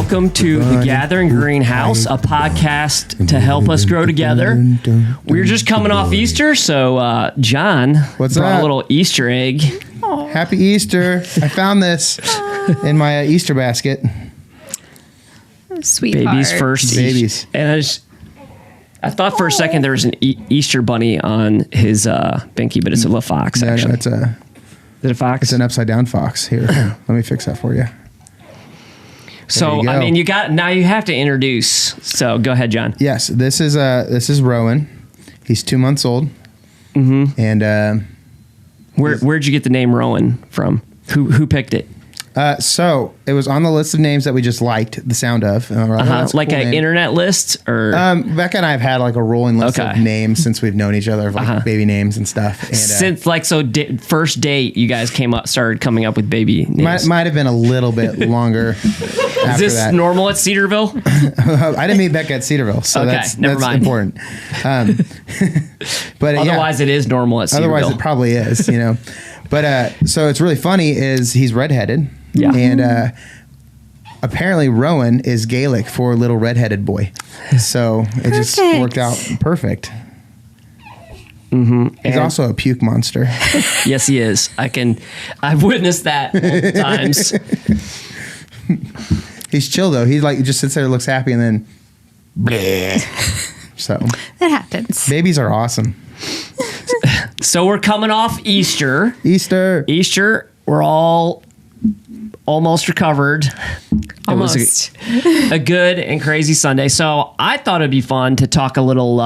welcome to The Gathering Greenhouse, a podcast to help us grow together. We're just coming off Easter, so John brought a little Easter egg. Aww. Happy Easter. I found this in my Easter basket. Sweetheart. Baby's first babies. And I thought for a second there was an Easter bunny on his binky, but it's a little fox, actually. No, it's Is it a fox? It's an upside down fox. Here, let me fix that for you. So, I mean, now you have to introduce. So go ahead, John. Yes, this is Rowan. He's 2 months old. Mm-hmm. And where'd you get the name Rowan from? Who picked it? So it was on the list of names that we just liked the sound of. Like an internet list, or Becca and I have had like a rolling list of names since we've known each other, of like baby names and stuff. And, since first date, you guys started coming up with baby names. Might have been a little bit longer. Is this normal at Cedarville? I didn't meet Becca at Cedarville, so that's important. But otherwise, it is normal at Cedarville. Otherwise, it probably is, you know. But so it's really funny is he's redheaded. Yeah. And apparently Rowan is Gaelic for little redheaded boy. So it just worked out perfect. Mm-hmm. He's also a puke monster. Yes, he is. I've witnessed that multiple times. He's chill though. He just sits there, looks happy, and then bleh. So that happens. Babies are awesome. So we're coming off Easter. We're all almost recovered. Almost. It was a good and crazy Sunday. So I thought it'd be fun to talk a little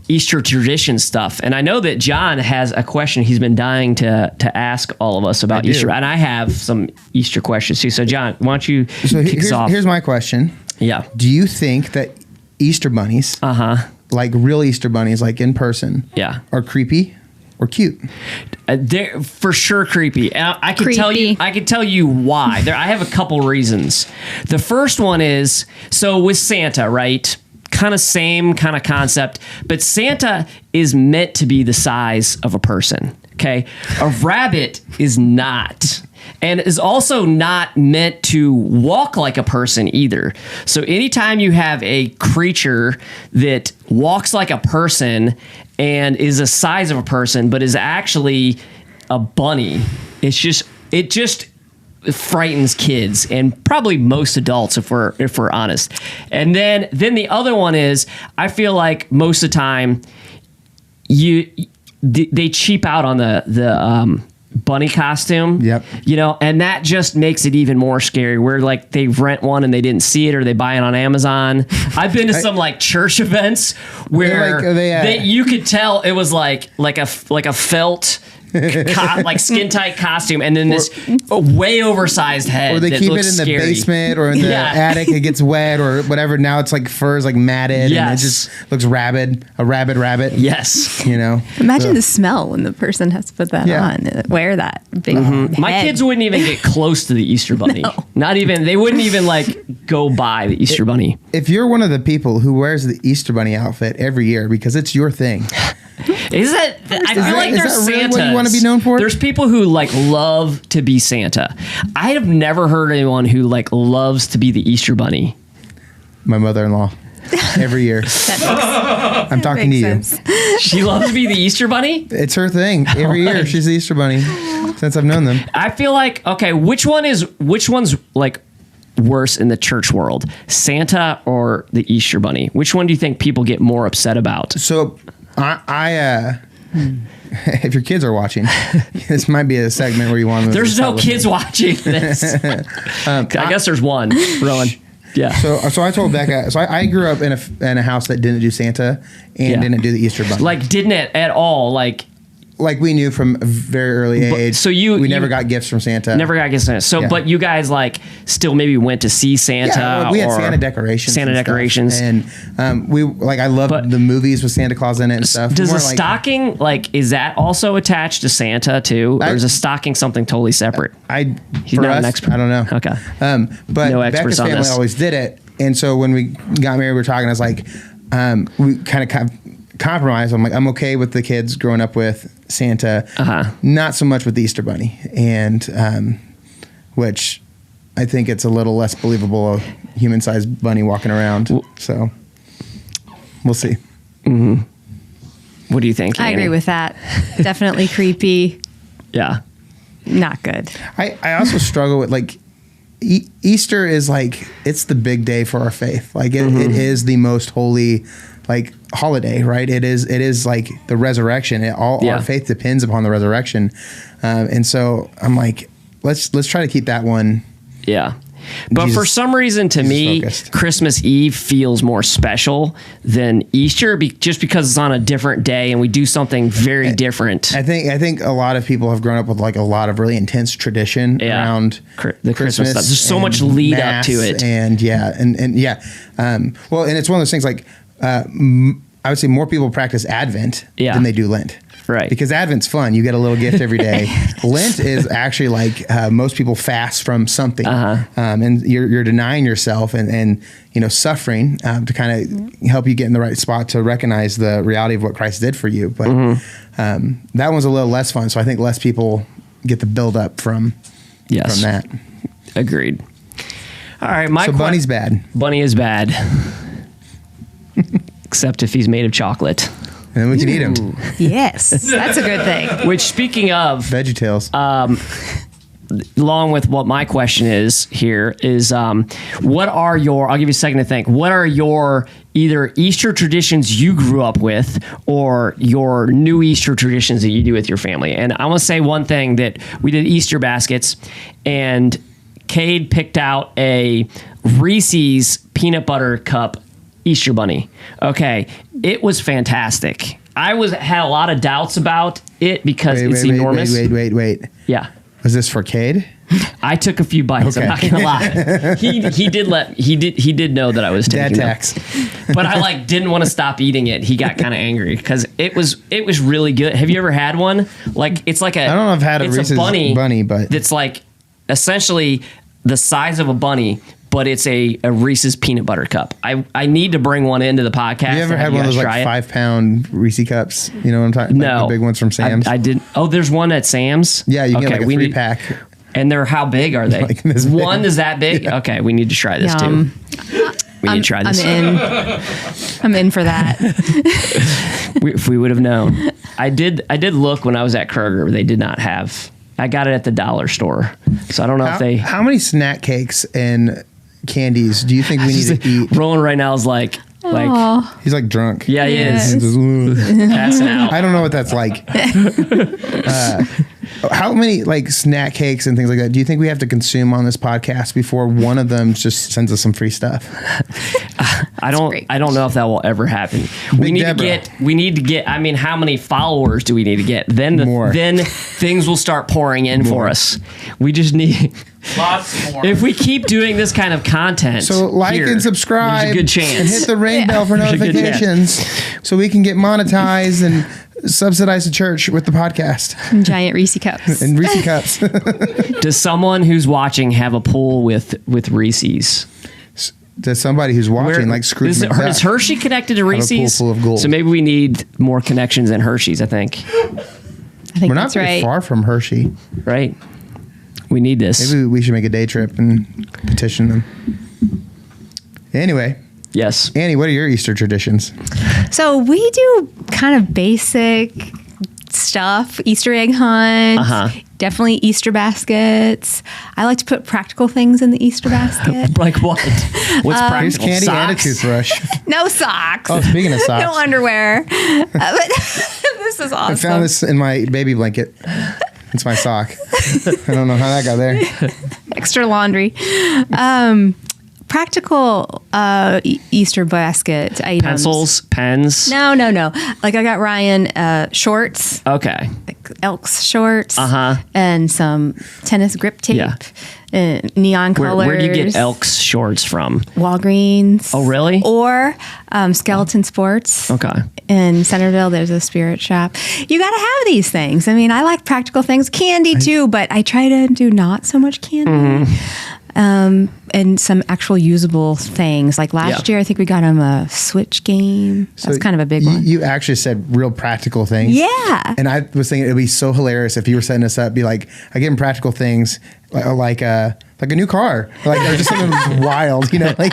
Easter tradition stuff. And I know that John has a question he's been dying to ask all of us about Easter. And I have some Easter questions too. So John, why don't you kick us off? Here's my question. Yeah. Do you think that Easter bunnies, like real Easter bunnies, like in person, are creepy or cute? They're for sure creepy. I can tell you why. I have a couple reasons. The first one is, so with Santa, right? Kind of same kind of concept, but Santa is meant to be the size of a person. Okay, a rabbit is not. And is also not meant to walk like a person either. So anytime you have a creature that walks like a person and is the size of a person, but is actually a bunny, it just frightens kids and probably most adults if we're honest. And then the other one is, I feel like most of the time they cheap out on the bunny costume. Yep. You know, and that just makes it even more scary, where like they rent one and they didn't see it, or they buy it on Amazon. I've been to some like church events where you could tell it was like a felt like skin tight costume, and then this way oversized head. Or they keep it in the scary basement or in the attic. It gets wet or whatever. Now it's like fur is like matted, and it just looks rabid. A rabid rabbit. Yes, you know. Imagine the smell when the person has to put that on. Wear that big head. My kids wouldn't even get close to the Easter bunny. No. Not even. They wouldn't even like go by the Easter bunny. If you're one of the people who wears the Easter bunny outfit every year because it's your thing. I feel like there's Santas. Really what you want to be known for? There's people who like love to be Santa. I have never heard anyone who like loves to be the Easter bunny. My mother-in-law. Every year. I'm talking to you. She loves to be the Easter bunny? It's her thing. Every year she's the Easter bunny since I've known them. I feel like, okay, which one's like worse in the church world? Santa or the Easter bunny? Which one do you think people get more upset about? So if your kids are watching, this might be a segment where you want them. There's no kids watching this. I guess there's one, Rowan. Yeah. So I told Becca. So I grew up in a house that didn't do Santa and didn't do the Easter bunny. Like didn't it at all? Like we knew from a very early age. So we never got gifts from Santa. Never got gifts from Santa. So, but you guys like still maybe went to see Santa. Yeah, we had Santa decorations. And we I loved the movies with Santa Claus in it and stuff. Does a stocking is that also attached to Santa too, or is a stocking something totally separate? He's not an expert. I don't know. Okay. But no Becca's family always did it, and so when we got married, we were talking. I was like, we kind of compromise. I'm like, I'm okay with the kids growing up with Santa, not so much with the Easter Bunny, and which I think it's a little less believable, human-sized bunny walking around. So we'll see. Mm-hmm. What do you think, Annie? I agree with that. Definitely creepy. Yeah. Not good. I also struggle with like Easter is like, it's the big day for our faith. Like it is the most holy like holiday, right? It is like the resurrection. Our faith depends upon the resurrection. And so I'm like, let's try to keep that one. Yeah. But for some reason, to me, focused. Christmas Eve feels more special than Easter, just because it's on a different day and we do something very different. I think a lot of people have grown up with like a lot of really intense tradition around the Christmas stuff. There's so much lead up to it, and well, and it's one of those things like I would say more people practice Advent than they do Lent. Right. Because Advent's fun. You get a little gift every day. Lent is actually like most people fast from something. And you're denying yourself and suffering to kind of help you get in the right spot to recognize the reality of what Christ did for you. But that one's a little less fun. So I think less people get the build up from that. Agreed. All right. Bunny's bad. Bunny is bad. Except if he's made of chocolate. And then we can eat them. Yes, that's a good thing. Which, speaking of VeggieTales, along with what my question is here is, what are your? I'll give you a second to think. What are your either Easter traditions you grew up with, or your new Easter traditions that you do with your family? And I want to say one thing, that we did Easter baskets, and Cade picked out a Reese's peanut butter cup Easter bunny. Okay, it was fantastic. I had a lot of doubts about it because it's enormous. Wait. Yeah. Was this for Cade? I took a few bites. Okay. I'm not gonna lie. He did know that I was taking Dad tax. But I didn't want to stop eating it. He got kind of angry because it was really good. Have you ever had one? It's like I don't know if I've had a Reese's bunny, but it's like essentially the size of a bunny. But it's a Reese's peanut butter cup. I need to bring one into the podcast. Have you ever had one of those 5-pound Reese cups? You know what I'm talking about? No. The big ones from Sam's? I didn't. Oh, there's one at Sam's? Yeah, you get a 3-pack. And they're how big are they? One is that big? Yeah. Okay, we need to try this too. We need to try this. I'm in for that. If we would have known. I did look when I was at Kroger. They did not have. I got it at the dollar store. So I don't know if they... How many snack cakes and candies do you think we need to eat? Roland right now is like he's like drunk. Yeah, he is. Passing out. I don't know what that's like. How many snack cakes and things like that do you think we have to consume on this podcast before one of them just sends us some free stuff? I don't know if that will ever happen. We need to get. I mean, how many followers do we need to get? Then things will start pouring in for us. We just need lots more. If we keep doing this kind of content, so and subscribe, there's a good chance, and hit the ring bell for notifications, so we can get monetized and subsidize the church with the podcast. And giant Reese cups. And Reese cups. Does someone who's watching have a pool with Reese's? Does somebody who's watching Scrooge McDuck? Is Hershey connected to Reese's? Full of gold. So maybe we need more connections than Hershey's, I think. We're not very far from Hershey. Right. We need this. Maybe we should make a day trip and petition them. Anyway. Yes. Annie, what are your Easter traditions? So we do kind of basic stuff. Easter egg hunt. Definitely Easter baskets. I like to put practical things in the Easter basket. Like what? What's practical? Here's candy socks? And a toothbrush. No socks. Oh, speaking of socks. No underwear. But this is awesome. I found this in my baby blanket. It's my sock. I don't know how that got there. Extra laundry. Practical Easter basket items. Pencils, pens. No. I got Ryan shorts. Okay. Elks shorts. And some tennis grip tape. Yeah. Neon colors. Where do you get Elks shorts from? Walgreens. Oh, really? Or Skeleton Sports. Okay. In Centerville, there's a spirit shop. You got to have these things. I mean, I like practical things. Candy too, but I try to do not so much candy. And some actual usable things. Like last year, I think we got him a Switch game. That's kind of a big one. You actually said real practical things. Yeah. And I was thinking it would be so hilarious if you were setting us up, be like, I give him practical things like like a new car, like or just something wild, you know, like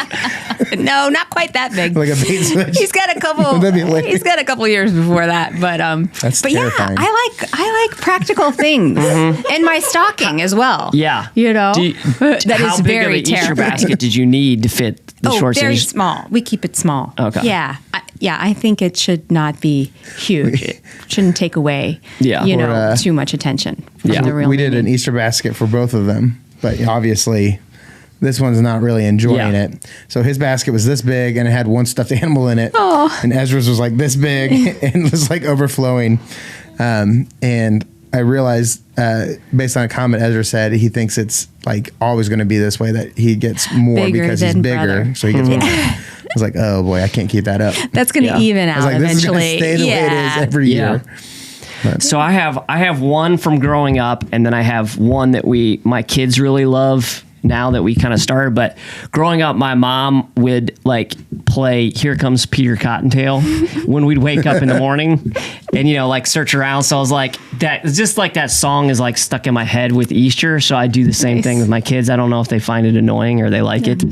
no, not quite that big. like a bait switch. He's got a couple. He's got a couple years before that, but that's but terrifying. Yeah, I like practical things in my stocking as well. Yeah, you know, that how is big very of an Easter terrifying. basket did you need to fit the short very sleeves? small. We keep it small. Okay. Yeah, I think it should not be huge. It shouldn't take away, too much attention from the real. We did an Easter basket for both of them, but obviously this one's not really enjoying it. So his basket was this big and it had one stuffed animal in it. Oh. And Ezra's was like this big and was like overflowing. And I realized, based on a comment Ezra said, he thinks it's like always going to be this way, that he gets more Bigger because he's than bigger. brother. So he gets more. I was like, oh boy, I can't keep that up. That's going to even I was out like, this eventually. is going to stay the way it is every year. But. So I have one from growing up, and then I have one that my kids really love now that we kind of started. But growing up, my mom would like play "Here Comes Peter Cottontail" when we'd wake up in the morning, and like search around. So I was like, it's just like that song is like stuck in my head with Easter. So I do the same thing with my kids. I don't know if they find it annoying or they like it,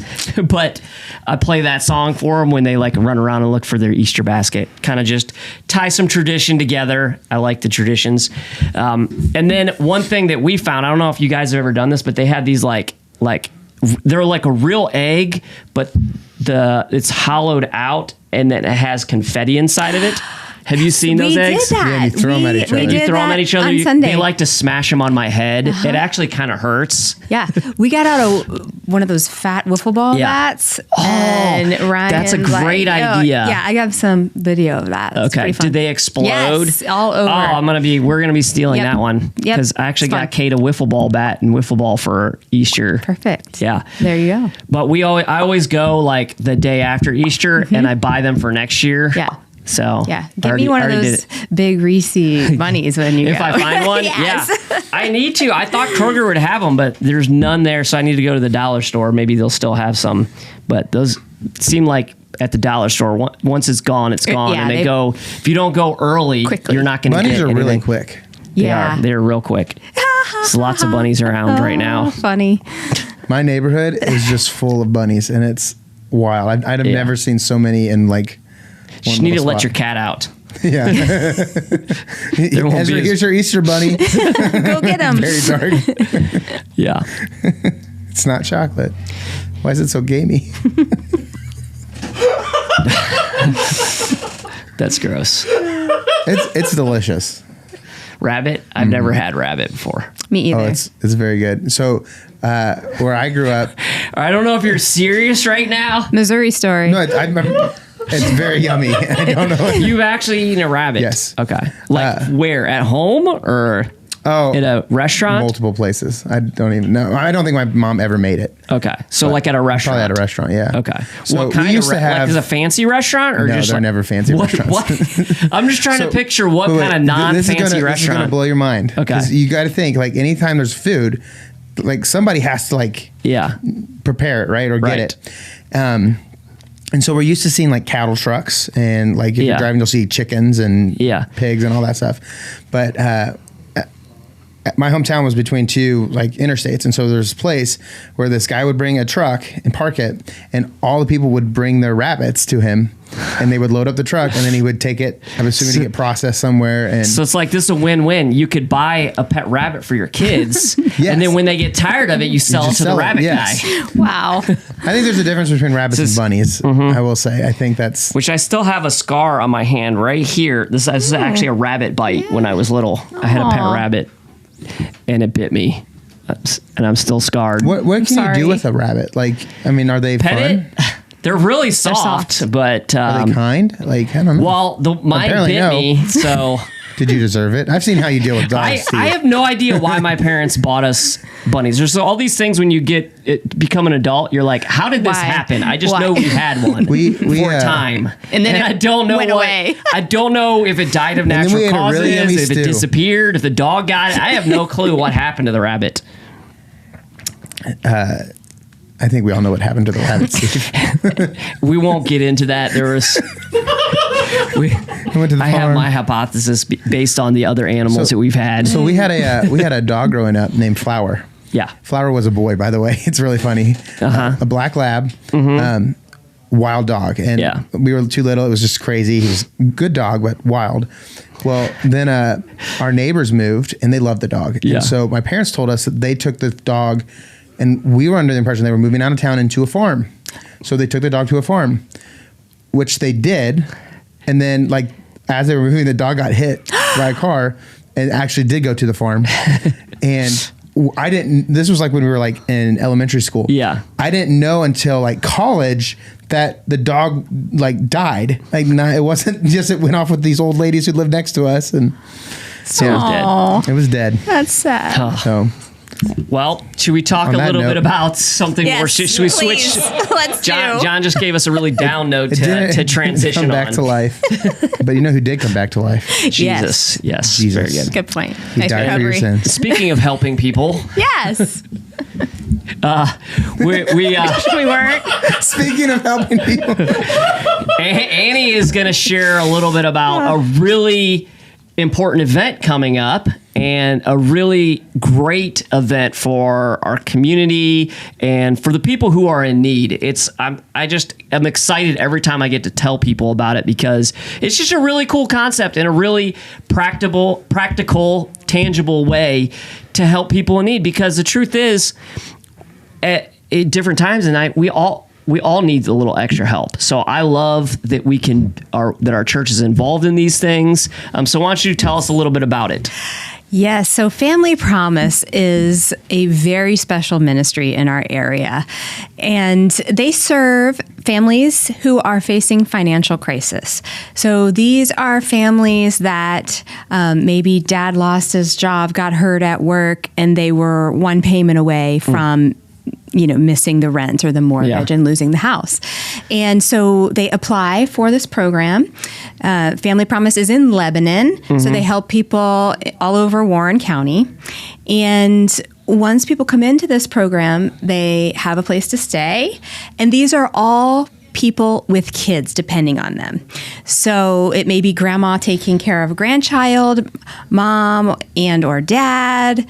but I play that song for them when they like run around and look for their Easter basket. Kind of just tie some tradition together. I like the traditions. And then one thing that we found, I don't know if you guys have ever done this, but they had these like they're like a real egg, but it's hollowed out and then it has confetti inside of it. Have you seen those eggs? Did that. Yeah, you throw them at each other. We did You throw them at each other. on Sunday. They like to smash them on my head. It actually kind of hurts. Yeah, we got out one of those fat wiffle ball bats. And Ryan, that's a great idea. Yeah, I have some video of that. It's Okay. pretty fun. Did they explode? Yes, all over. Oh, we're gonna be stealing Yep. that one. Yep. Because I actually It's got fun. Kate a wiffle ball bat and wiffle ball for Easter. Perfect. Yeah. There you go. But I always go like the day after Easter and I buy them for next year. Yeah. So Yeah, get me one of those big Reese bunnies when you If go. I find one, Yes. yeah. I need to. I thought Kroger would have them, but there's none there, so I need to go to the dollar store. Maybe they'll still have some, but those seem like at the dollar store, once it's gone, it's gone. Yeah, and they go, if you don't go early, Quickly. you're not going to get Bunnies are really anything. quick. Yeah. They're real quick. There's lots of bunnies around right now. Oh, funny. My neighborhood is just full of bunnies, and it's wild. I'd have Yeah. never seen so many in like You one need to little let spot. your cat out. Yeah. won't Ezra, be as- here's your Easter bunny. Go get them. Very dark. Yeah. It's not chocolate. Why is it so gamey? That's gross. It's delicious. Rabbit? I've never had rabbit before. Me either. Oh, it's very good. So where I grew up, I don't know if you're serious right now. Missouri story. no, I remember it's very yummy. I don't know. You've actually eaten a rabbit? Yes. Okay. Like where? At home or Oh, at a restaurant? multiple places. I don't even know. I don't think my mom ever made it. Okay. So like at a restaurant? Probably at a restaurant, yeah. Okay. So what kind we used of to have. like is it a fancy restaurant or No, just they're like, never fancy what, restaurants. What? I'm just trying to picture what Wait, kind of non-fancy This is gonna restaurant. blow your mind. Okay. 'Cause you got to think like anytime there's food, like somebody has to like Yeah. prepare it, right, or Right. get it. And so we're used to seeing like cattle trucks and like if Yeah. you're driving, you'll see chickens and Yeah. pigs and all that stuff. But my hometown was between two like interstates, and so there's a place where this guy would bring a truck and park it, and all the people would bring their rabbits to him, and they would load up the truck, and then he would take it. I'm assuming to get processed somewhere. And So it's like this is a win-win. You could buy a pet rabbit for your kids, Yes. and then when they get tired of it, you sell it just to the sell it, rabbit yes. guy. Wow. I think there's a difference between rabbits and bunnies. I will say. I think that's. Which I still have a scar on my hand right here. This is actually a rabbit bite when I was little. I had a pet Aw. rabbit, and it bit me, and I'm still scarred. What can you sorry. do with a rabbit? Like, I mean, are they Pet fun? it? They're really soft, soft. but Are they kind? Like, I don't know. well, mine Apparently bit no. me, so Did you deserve it? I've seen how you deal with dogs too. I have no idea why my parents bought us bunnies. There's all these things when you become an adult, you're like, how did this Why? happen? I just Why? know we had one We- for a time, And then it I don't know went what. away. I don't know if it died of then natural we ate a causes, really yummy if it stew. disappeared, if the dog got it. I have no clue what happened to the rabbit. I think we all know what happened to the rabbit, Steve. We won't get into that. There was. I went to the I have farm. my hypothesis based on the other animals that we've had. So we had a dog growing up named Flower, Yeah. Flower was a boy, by the way. It's really funny. A black lab, wild dog. And we were too little. It was just crazy. He was a good dog, but wild. Well, then our neighbors moved and they loved the dog. Yeah. And so my parents told us that they took the dog, and we were under the impression they were moving out of town into a farm. So they took the dog to a farm, which they did. And then, like, as they were moving, the dog got hit by a car and actually did go to the farm. And I didn't, this was like when we were like in elementary school. Yeah. I didn't know until like college that the dog like died. Like, it wasn't just, it went off with these old ladies who lived next to us. And so it was dead. It was dead. That's sad. So. Well, should we talk a little bit about something more? Should we switch? Let's John just gave us a really down note to transition come back to life. But you know who did come back to life? Jesus. Yes. Jesus. Very good. Good point. He Nice died for your recovery. sins. Speaking of helping people, Yes. we weren't. Speaking of helping people, Annie is going to share a little bit about a really important event coming up, and a really great event for our community and for the people who are in need. I'm excited every time I get to tell people about it, because it's just a really cool concept and a really practical, tangible way to help people in need. Because the truth is, at different times in the night, we all need a little extra help. So I love that that our church is involved in these things. So why don't you tell us a little bit about it? Yes. So Family Promise is a very special ministry in our area, and they serve families who are facing financial crisis. So these are families that maybe dad lost his job, got hurt at work, and they were one payment away from missing the rent or the mortgage and losing the house. And so they apply for this program. Family Promise is in Lebanon. So they help people all over Warren County. And once people come into this program, they have a place to stay. And these are all people with kids depending on them. So it may be grandma taking care of a grandchild, mom and or dad,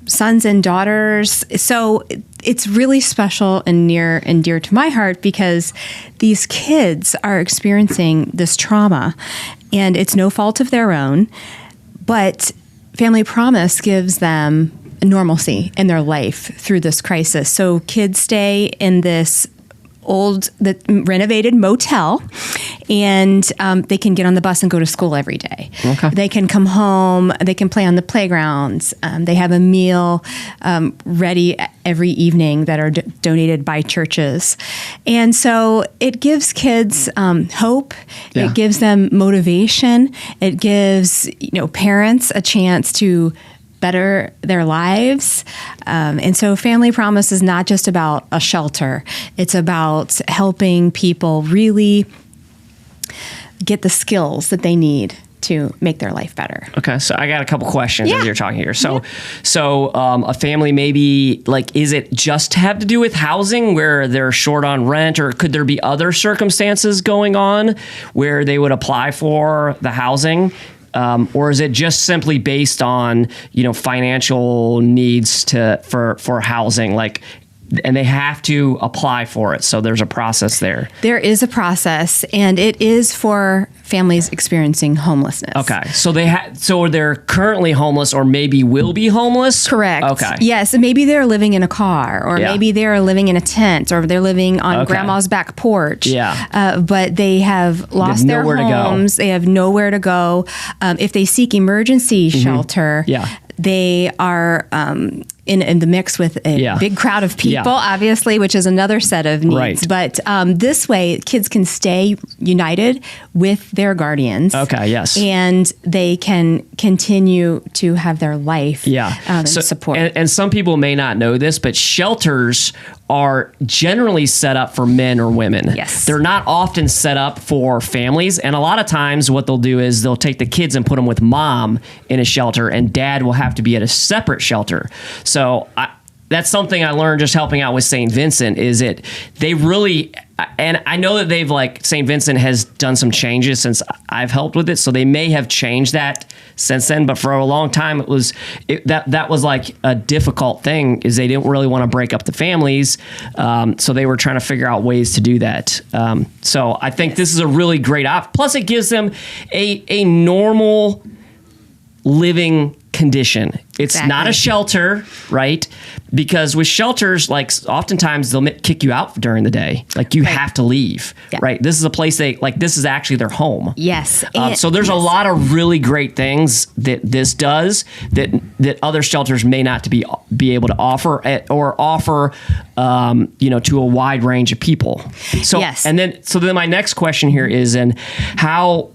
sons and daughters. So it's really special and near and dear to my heart, because these kids are experiencing this trauma and it's no fault of their own, but Family Promise gives them normalcy in their life through this crisis. So kids stay in this renovated motel, and they can get on the bus and go to school every day. Okay. They can come home, they can play on the playgrounds. They have a meal ready every evening that are donated by churches. And so it gives kids hope. Yeah. It gives them motivation. It gives parents a chance to better their lives. And so Family Promise is not just about a shelter. It's about helping people really get the skills that they need to make their life better. Okay, so I got a couple questions as you're talking here. So a family maybe, like, is it just have to do with housing where they're short on rent, or could there be other circumstances going on where they would apply for the housing? Or is it just simply based on, financial needs for housing, and they have to apply for it? So there's a process there. There is a process, and it is for families experiencing homelessness. Okay. So so they're currently homeless, or maybe will be homeless? Correct. Okay. Yes. Maybe they're living in a car, or maybe they're living in a tent, or they're living on grandma's back porch. Yeah. But they have lost their homes. They have nowhere to go. If they seek emergency shelter, they are in the mix with a big crowd of people, obviously, which is another set of needs. Right. But this way, kids can stay united with their guardians. Okay, yes. And they can continue to have their life and support. And some people may not know this, but shelters are generally set up for men or women. Yes. They're not often set up for families. And a lot of times what they'll do is they'll take the kids and put them with mom in a shelter, and dad will have to be at a separate shelter. So that's something I learned just helping out with St. Vincent is they really, and I know that they've like St. Vincent has done some changes since I've helped with it. So they may have changed that since then, but for a long time that was like a difficult thing is they didn't really want to break up the families. So they were trying to figure out ways to do that. So I think this is a really great plus it gives them a normal living condition. It's not a shelter, right? Because with shelters, like oftentimes they'll kick you out during the day. Like you have to leave, right? This is a place this is actually their home. Yes. So there's a lot of really great things that this does that other shelters may not be able to offer to a wide range of people. So, and then my next question here is, and how,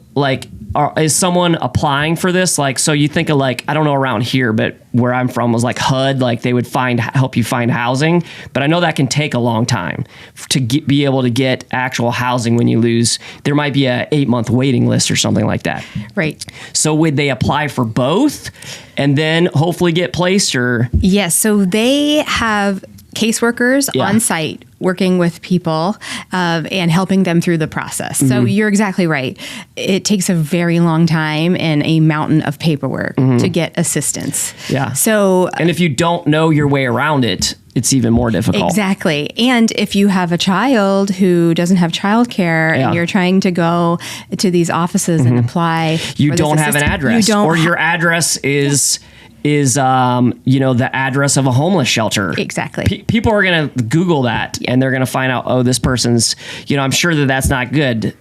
is someone applying for this? Like, so you think of I don't know around here, but where I'm from was like HUD, like they would help you find housing. But I know that can take a long time to be able to get actual housing when you lose. There might be a 8-month waiting list or something like that. Right. So would they apply for both and then hopefully get placed or? Yes. So they have caseworkers on site working with people and helping them through the process. So you're exactly right. It takes a very long time and a mountain of paperwork to get assistance. Yeah. So, and if you don't know your way around it, it's even more difficult. Exactly. And if you have a child who doesn't have childcare and you're trying to go to these offices and apply, you don't have an address, or your address is the address of a homeless shelter. Exactly. People are going to Google that and they're going to find out, oh, this person's, I'm sure that's not good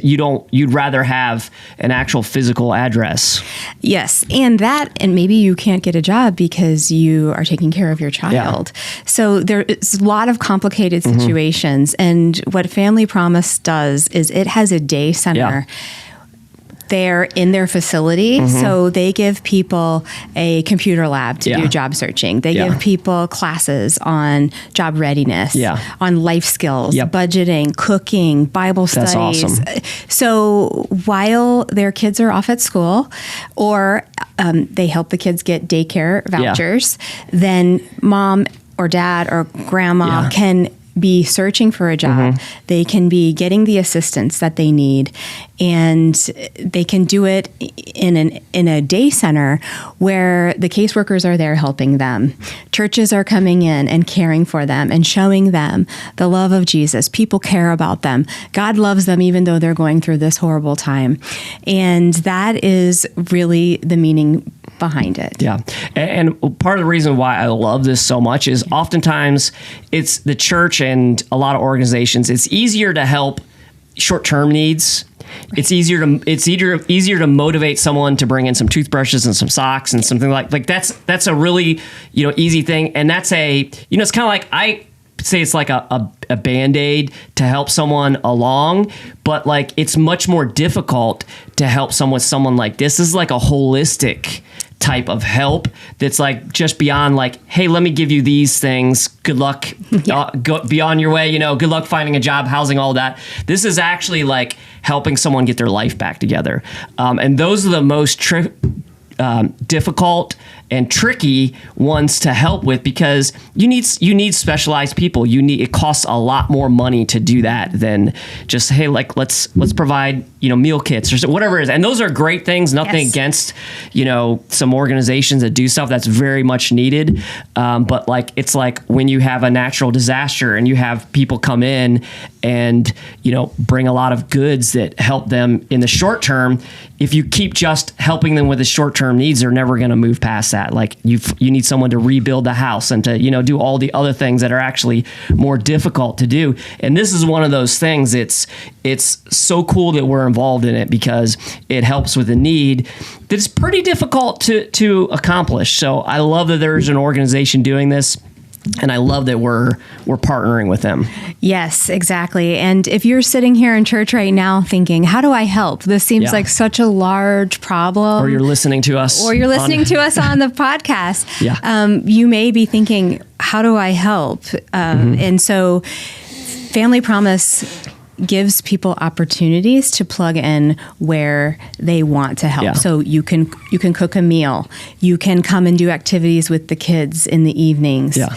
you'd rather have an actual physical address. Yes. And maybe you can't get a job because you are taking care of your child. Yeah. So there's a lot of complicated situations. And what Family Promise does is it has a day center there in their facility. So they give people a computer lab to do job searching. They give people classes on job readiness, on life skills, budgeting, cooking, Bible studies. That's awesome. So while their kids are off at school, or they help the kids get daycare vouchers, then mom or dad or grandma can be searching for a job. They can be getting the assistance that they need, and they can do it in a day center where the caseworkers are there helping them. Churches are coming in and caring for them and showing them the love of Jesus. People care about them. God loves them even though they're going through this horrible time. And that is really the meaning behind it. Yeah. And part of the reason why I love this so much is oftentimes it's the church and a lot of organizations, it's easier to help short-term needs. Right. It's easier to motivate someone to bring in some toothbrushes and some socks and something like that's a really, easy thing. And that's it's kind of like, I say it's like a Band-Aid to help someone along, but like it's much more difficult to help someone like this. This is like a holistic type of help that's like just beyond like, hey, let me give you these things. Good luck. Go be on your way. Good luck finding a job, housing, all that. This is actually like helping someone get their life back together. And those are the most difficult and tricky ones to help with, because you need specialized people. It costs a lot more money to do that than just, hey, like let's provide meal kits or whatever it is. And those are great things. Nothing against some organizations that do stuff that's very much needed. But like it's like when you have a natural disaster and you have people come in and bring a lot of goods that help them in the short term. If you keep just helping them with the short-term needs, they're never going to move past that. Like you need someone to rebuild the house and to, do all the other things that are actually more difficult to do. And this is one of those things. It's so cool that we're involved in it because it helps with a need that's pretty difficult to accomplish. So I love that there's an organization doing this. And I love that we're partnering with them. Yes, exactly. And if you're sitting here in church right now thinking, how do I help? This seems like such a large problem. Or you're listening to us. Or you're listening to us on the podcast. You may be thinking, how do I help? And so Family Promise gives people opportunities to plug in where they want to help. Yeah. So you can cook a meal. You can come and do activities with the kids in the evenings. Yeah.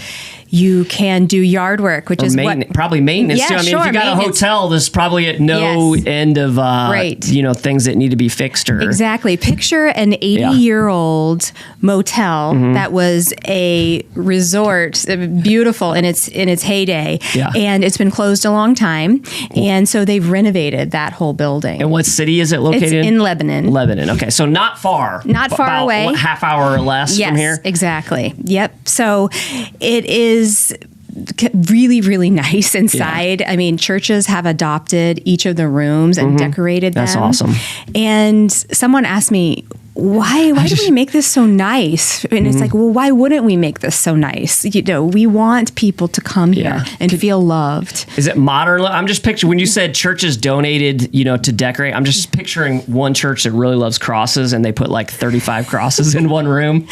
You can do yard work, which is probably maintenance too. I mean, if you got a hotel, there's probably at no end of things that need to be fixed. Exactly. Picture an 80-year-old motel that was a resort, beautiful in its heyday, and it's been closed a long time, and so they've renovated that whole building. And what city is it located in? In Lebanon. Lebanon. Okay, so not far. Not far away. About half hour or less from here. Yes, exactly. Yep. So it is really, really nice inside. I mean, churches have adopted each of the rooms and decorated them. That's awesome. And someone asked me, why do we make this so nice? And it's like, well, why wouldn't we make this so nice? We want people to come here and feel loved. Is it modern? I'm just picturing, when you said churches donated, to decorate, I'm just picturing one church that really loves crosses and they put like 35 crosses in one room.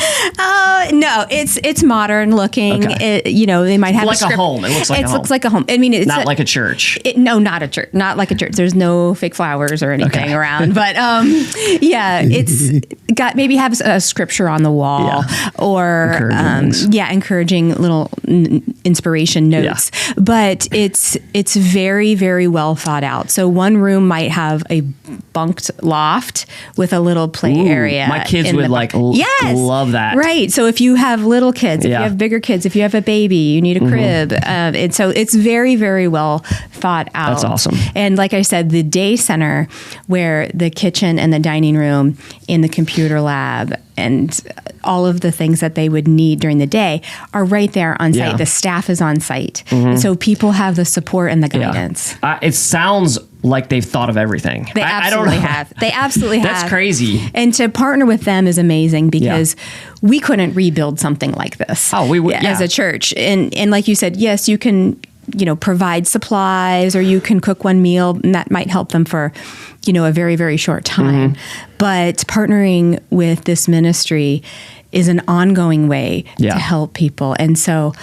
No, it's modern looking. Okay. They might have like a home. It looks like a home. It looks like a home. I mean, it's not like a church. No, not a church. Not like a church. There's no fake flowers or anything around. But it's got maybe have a scripture on the wall or encouraging little inspiration notes. Yeah. But it's very, very well thought out. So one room might have a bunked loft with a little play area. My kids would love that. Right. So if you have little kids, if you have bigger kids, if you have a baby, you need a crib. And so it's very, very well thought out. That's awesome. And like I said, the day center where the kitchen and the dining room and the computer lab and all of the things that they would need during the day are right there on site. The staff is on site. And so people have the support and the guidance. It sounds like they've thought of everything. They absolutely have. They absolutely have. That's crazy. And to partner with them is amazing because we couldn't rebuild something like this as a church. And like you said, yes, you can provide supplies or you can cook one meal and that might help them for a very, very short time. But partnering with this ministry is an ongoing way to help people. And so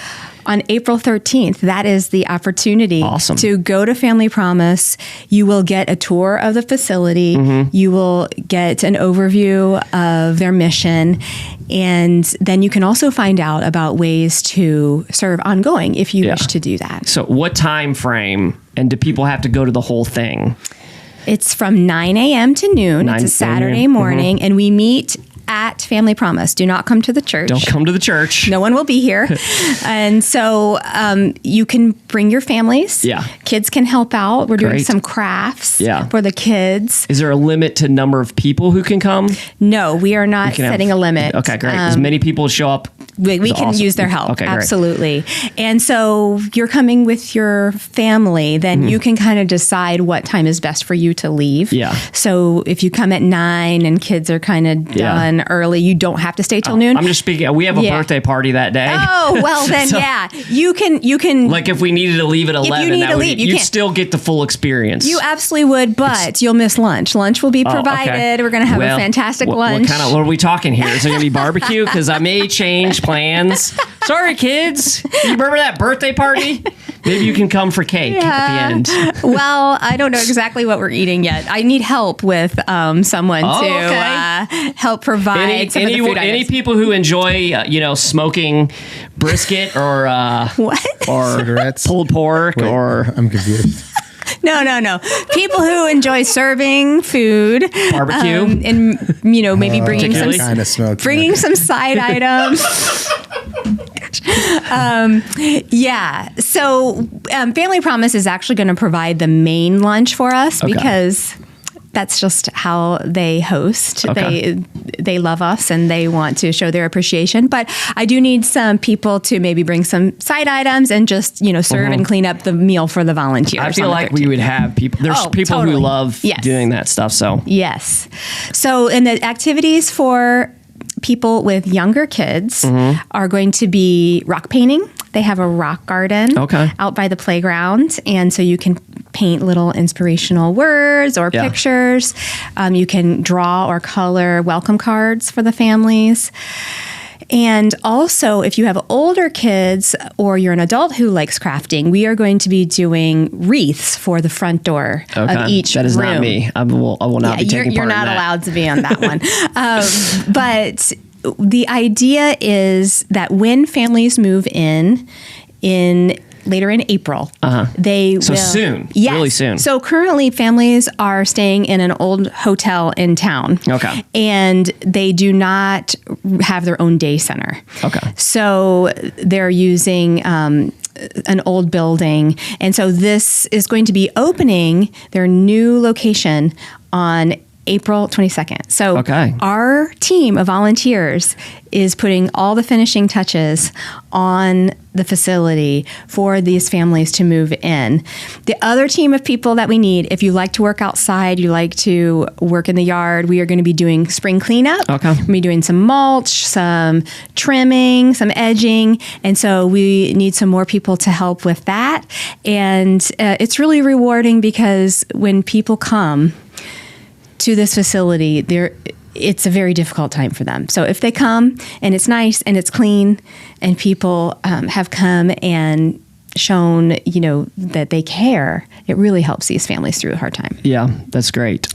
on April 13th, that is the opportunity to go to Family Promise. You will get a tour of the facility. You will get an overview of their mission. And then you can also find out about ways to serve ongoing if you wish to do that. So what time frame? And do people have to go to the whole thing? It's from 9 a.m. to noon. It's a Saturday morning. And we meet at Family Promise. Do not come to the church. Don't come to the church. No one will be here. And so you can bring your families. Yeah. Kids can help out. We're doing some crafts for the kids. Is there a limit to number of people who can come? No, we are not setting a limit. Okay, great. As many people show up. We can use their help. Okay, absolutely. Great. And so you're coming with your family, then you can kind of decide what time is best for you to leave. Yeah. So if you come at 9 and kids are kind of done early, you don't have to stay till noon. I'm just speaking. We have a birthday party that day. Oh, well then, so, you can. Like if we needed to leave at 11, if you need to leave, you'd still get the full experience. You absolutely would, but you'll miss lunch. Lunch will be provided. Okay. We're going to have a fantastic lunch. What are we talking here? Is there going to be barbecue? Because I may change plans. Sorry, kids. You remember that birthday party? Maybe you can come for cake at the end. Well, I don't know exactly what we're eating yet. I need help with someone to help provide some of the food items. Any people who enjoy, smoking brisket or or cigarettes, pulled pork, or I'm confused. No. People who enjoy serving food, barbecue, and maybe bringing some side items. So Family Promise is actually going to provide the main lunch for us because that's just how they host. Okay. They love us and they want to show their appreciation. But I do need some people to maybe bring some side items and just serve and clean up the meal for the volunteers. I feel like we would have people. There's people who love doing that stuff. So yes. So and the activities for people with younger kids are going to be rock painting. They have a rock garden out by the playground. And so you can paint little inspirational words or pictures. You can draw or color welcome cards for the families. And also, if you have older kids or you're an adult who likes crafting, we are going to be doing wreaths for the front door of each room. That is not me. I will not be taking part in that. You're not allowed to be on that one. But the idea is that when families move in later in April, they will. Soon. Yes. Really soon. So currently families are staying in an old hotel in town. Okay. And they do not have their own day center. Okay. So they're using an old building. And so this is going to be opening their new location on April 22nd. So our team of volunteers is putting all the finishing touches on the facility for these families to move in. The other team of people that we need, if you like to work outside, you like to work in the yard, we are going to be doing spring cleanup. Okay. We're going to be doing some mulch, some trimming, some edging. And so we need some more people to help with that. And it's really rewarding because when people come to this facility, it's a very difficult time for them. So if they come and it's nice and it's clean and people have come and shown, that they care, it really helps these families through a hard time. Yeah, that's great.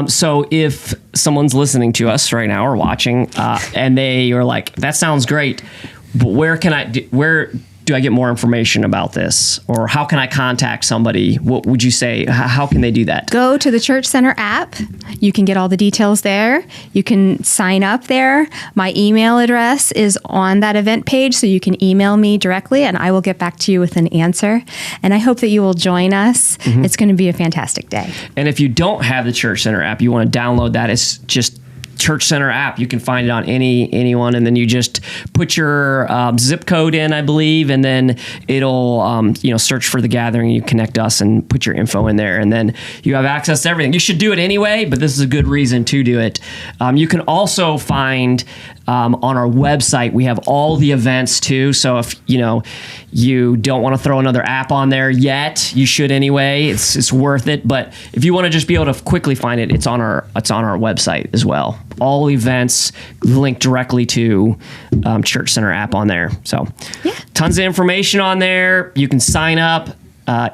So if someone's listening to us right now or watching and they are like, that sounds great, but where do I get more information about this? Or how can I contact somebody? What would you say? How can they do that? Go to the Church Center app. You can get all the details there. You can sign up there. My email address is on that event page, so you can email me directly and I will get back to you with an answer. And I hope that you will join us. Mm-hmm. It's going to be a fantastic day. And if you don't have the Church Center app, you want to download that. It's just Church Center app. You can find it on anyone, and then you just put your zip code in, I believe, and then it'll search for the gathering. You connect us and put your info in there, and then you have access to everything. You should do it anyway, but this is a good reason to do it. You can also find on our website, we have all the events too. So if you don't want to throw another app on there yet, you should anyway. It's worth it. But if you want to just be able to quickly find it, it's on our website as well. All events linked directly to Church Center app on there. So tons of information on there. You can sign up.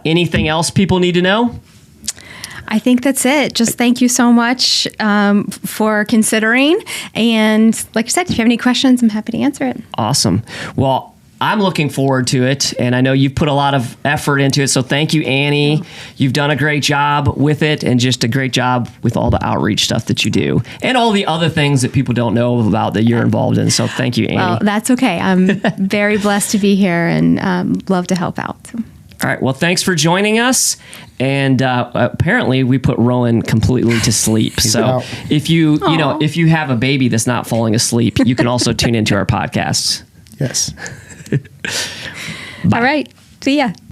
Anything else people need to know? I think that's it. Just thank you so much for considering. And like I said, if you have any questions, I'm happy to answer it. Awesome. Well, I'm looking forward to it, and I know you've put a lot of effort into it, so thank you, Annie. You've done a great job with it, and just a great job with all the outreach stuff that you do, and all the other things that people don't know about that you're involved in, so thank you, Annie. Well, that's okay. I'm very blessed to be here and love to help out. All right. Well, thanks for joining us. And apparently, we put Rowan completely to sleep. So if you have a baby that's not falling asleep, you can also tune into our podcasts. Yes. All right. See ya.